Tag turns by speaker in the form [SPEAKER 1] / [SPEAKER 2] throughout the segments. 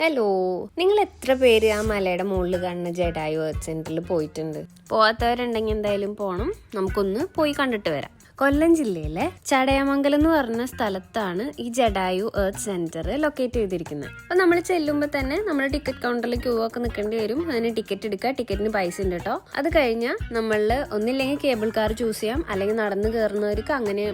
[SPEAKER 1] Hello, നിങ്ങൾ എത്ര പേര് ആ മലയുടെ മുകളിൽ കാണുന്ന ജഡായു എർത്ത് സെന്ററിൽ പോയിട്ടുണ്ട്? പോവാത്തവരുണ്ടെങ്കിൽ എന്തായാലും പോണം. നമുക്കൊന്ന് പോയി കണ്ടിട്ട് വരാം. കൊല്ലം ജില്ലയിലെ ചടയമംഗലം എന്ന് പറഞ്ഞ സ്ഥലത്താണ് ഈ ജഡായു എർത്ത് സെന്റർ ലൊക്കേറ്റ് ചെയ്തിരിക്കുന്നത്. അപ്പൊ നമ്മൾ ചെല്ലുമ്പോൾ തന്നെ നമ്മൾ ടിക്കറ്റ് കൗണ്ടറിൽ ക്യൂ ഒക്കെ നിൽക്കേണ്ടി വരും. അതിന് ടിക്കറ്റ് എടുക്കുക. ടിക്കറ്റിന് പൈസ ഉണ്ട് കേട്ടോ. അത് കഴിഞ്ഞാൽ നമ്മളിൽ ഒന്നില്ലെങ്കിൽ കേബിൾ കാർ ചൂസ് ചെയ്യാം, അല്ലെങ്കിൽ നടന്ന് കയറുന്നവർക്ക് അങ്ങനെ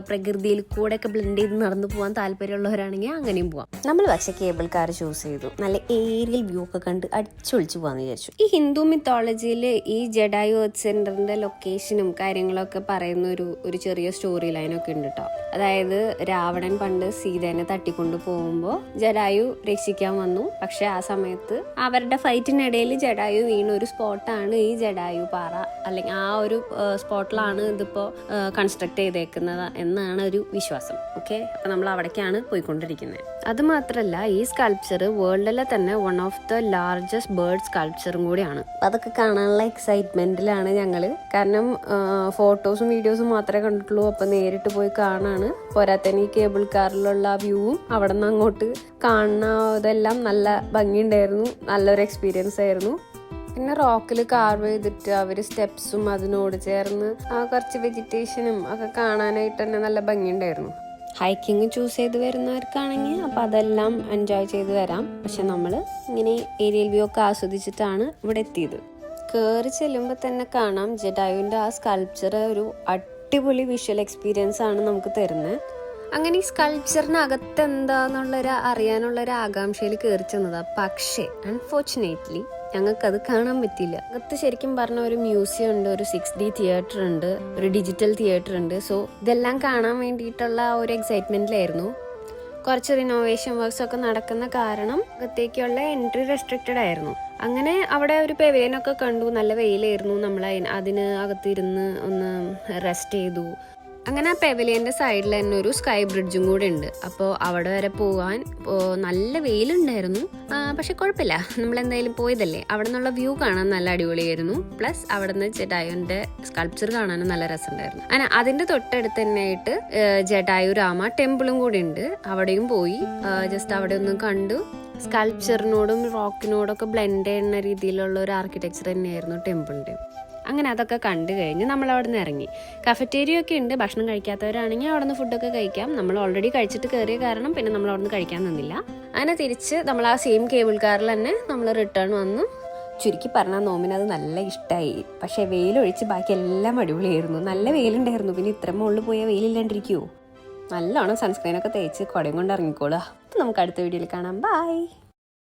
[SPEAKER 1] പ്രകൃതിയിൽ കൂടെ ഒക്കെ ബ്ലെൻഡ് ചെയ്ത് നടന്നു പോകാൻ താല്പര്യമുള്ളവരാണെങ്കിൽ അങ്ങനെയും പോവാം. നമ്മൾ പക്ഷേ കേബിൾ കാർ ചൂസ് ചെയ്തു. നല്ല ഏരിയൽ വ്യൂ ഒക്കെ കണ്ട് അടിച്ചൊളിച്ച് പോകാന്ന് വിചാരിച്ചു. ഈ ഹിന്ദു മിത്തോളജിയിൽ ഈ ജഡായു എർത്ത് സെന്ററിന്റെ ലൊക്കേഷനും കാര്യങ്ങളൊക്കെ പറയുന്ന ഒരു ചെറിയ സ്റ്റോറി ലൈനൊക്കെ ഉണ്ട് കേട്ടോ. അതായത് രാവണൻ പണ്ട് സീതേനെ തട്ടിക്കൊണ്ടു പോകുമ്പോൾ ജഡായു രക്ഷിക്കാൻ വന്നു. പക്ഷെ ആ സമയത്ത് അവരുടെ ഫൈറ്റിനിടയിൽ ജഡായു വീണ ഒരു സ്പോട്ടാണ് ഈ ജഡായു പാറ, അല്ലെങ്കിൽ ആ ഒരു സ്പോട്ടിലാണ് ഇതിപ്പോ കൺസ്ട്രക്ട് ചെയ്തേക്കുന്നത് എന്നാണ് ഒരു വിശ്വാസം. ഓക്കെ, അപ്പൊ നമ്മൾ അവിടേക്കാണ് പോയിക്കൊണ്ടിരിക്കുന്നത്. അത് മാത്രല്ല, ഈ സ്കൾപ്ചർ വേൾഡിലെ തന്നെ one of the largest bird സ്കൾപ്ചറും കൂടിയാണ്. അതൊക്കെ കാണാനുള്ള എക്സൈറ്റ്മെന്റിലാണ് ഞങ്ങള്. കാരണം ഫോട്ടോസും വീഡിയോസും മാത്രമേ കണ്ടിട്ടുള്ളൂ. അപ്പൊ നേരിട്ട് പോയി കാണാണ്. പോരാത്തന്നെ ഈ കേബിൾ കാറിലുള്ള വ്യൂവും അവിടെ നിന്ന് അങ്ങോട്ട് കാണുന്നതെല്ലാം നല്ല ഭംഗിയുണ്ടായിരുന്നു. നല്ലൊരു എക്സ്പീരിയൻസ് ആയിരുന്നു. പിന്നെ റോക്കിൽ കാർവ് ചെയ്തിട്ട് അവർ സ്റ്റെപ്സും അതിനോട് ചേർന്ന് കുറച്ച് വെജിറ്റേഷനും ഒക്കെ കാണാനായിട്ട് തന്നെ നല്ല ഭംഗിയുണ്ടായിരുന്നു. ഹൈക്കിങ് ചൂസ് ചെയ്ത് വരുന്നവർക്കാണെങ്കിൽ അപ്പം അതെല്ലാം എൻജോയ് ചെയ്ത് വരാം. പക്ഷെ നമ്മൾ ഇങ്ങനെ ഏരിയൽ വ്യൂ ഒക്കെ ആസ്വദിച്ചിട്ടാണ് ഇവിടെ എത്തിയത്. കയറി ചെല്ലുമ്പോൾ തന്നെ കാണാം ജഡായുവിൻ്റെ ആ സ്കൾപ്ചർ ഒരു അടിപൊളി വിഷ്വൽ എക്സ്പീരിയൻസ് ആണ് നമുക്ക് തരുന്നത്. അങ്ങനെ ഈ സ്കൾപ്ചറിനകത്ത് എന്താന്നുള്ളൊരു അറിയാനുള്ളൊരു ആകാംക്ഷയിൽ കയറി ചെന്നതാണ്. പക്ഷേ അൺഫോർച്ചുനേറ്റ്ലി ഞങ്ങൾക്കത് കാണാൻ പറ്റിയില്ല. അകത്ത് ശരിക്കും പറഞ്ഞ ഒരു മ്യൂസിയം ഉണ്ട്, ഒരു 6D തിയേറ്റർ ഉണ്ട്, ഒരു ഡിജിറ്റൽ തിയേറ്റർ ഉണ്ട്. സോ ഇതെല്ലാം കാണാൻ വേണ്ടിയിട്ടുള്ള ഒരു എക്സൈറ്റ്മെന്റിലായിരുന്നു. കുറച്ച് റിനോവേഷൻ വർക്ക്സ് ഒക്കെ നടക്കുന്ന കാരണം അകത്തേക്കുള്ള എൻട്രി റെസ്ട്രിക്റ്റഡ് ആയിരുന്നു. അങ്ങനെ അവിടെ ഒരു പെവിലിയനൊക്കെ കണ്ടു. നല്ല വെയിലായിരുന്നു. നമ്മൾ അതിന് അകത്തിരുന്ന് ഒന്ന് റെസ്റ്റ് ചെയ്തു. അങ്ങനെ ആ പെവിലിയന്റെ സൈഡിൽ തന്നെ ഒരു സ്കൈ ബ്രിഡ്ജും കൂടെ ഉണ്ട്. അപ്പോൾ അവിടെ വരെ പോകാൻ നല്ല വെയിലുണ്ടായിരുന്നു. പക്ഷെ കുഴപ്പമില്ല, നമ്മൾ എന്തായാലും പോയതല്ലേ. അവിടെ നിന്നുള്ള വ്യൂ കാണാൻ നല്ല അടിപൊളിയായിരുന്നു. പ്ലസ് അവിടെ നിന്ന് ജഡായുവിന്റെ സ്കൾപ്ചർ കാണാനും നല്ല രസമുണ്ടായിരുന്നു. അങ്ങനെ അതിന്റെ തൊട്ടടുത്ത് തന്നെയായിട്ട് ജഡായു രാമ ടെമ്പിളും കൂടി ഉണ്ട്. അവിടെയും പോയി ജസ്റ്റ് അവിടെ ഒന്ന് കണ്ടു. സ്കൾപ്ചറിനോടും റോക്കിനോടൊക്കെ ബ്ലെൻഡ് ചെയ്യുന്ന രീതിയിലുള്ള ഒരു ആർക്കിടെക്ചർ തന്നെയായിരുന്നു ടെമ്പിളിന്റെ. അങ്ങനെ അതൊക്കെ കണ്ടു കഴിഞ്ഞ് നമ്മൾ അവിടെ നിന്ന് ഇറങ്ങി. കഫറ്റേരിയ ഒക്കെ ഉണ്ട്. ഭക്ഷണം കഴിക്കാത്തവരാണെങ്കിൽ അവിടെ നിന്ന് ഫുഡൊക്കെ കഴിക്കാം. നമ്മൾ ഓൾറെഡി കഴിച്ചിട്ട് കയറിയ കാരണം പിന്നെ നമ്മൾ അവിടെ നിന്ന് കഴിക്കാൻ നിന്നില്ല. അങ്ങനെ തിരിച്ച് നമ്മൾ ആ സെയിം കേബിൾ കാറിൽ തന്നെ നമ്മൾ റിട്ടേൺ വന്നു. ചുരുക്കി പറഞ്ഞാൽ നോമിന് അത് നല്ല ഇഷ്ടമായി. പക്ഷേ വെയിലൊഴിച്ച് ബാക്കി എല്ലാം അടിപൊളിയായിരുന്നു. നല്ല വെയിലുണ്ടായിരുന്നു. പിന്നെ ഇത്ര മുകളിൽ പോയാൽ വെയിലില്ലാണ്ടിരിക്കുമോ? നല്ലോണം സൺസ്ക്രീനൊക്കെ തേച്ച് കുടയും കൊണ്ട് ഇറങ്ങിക്കോളുക. അപ്പം നമുക്ക് അടുത്ത വീഡിയോയിൽ കാണാം. ബൈ.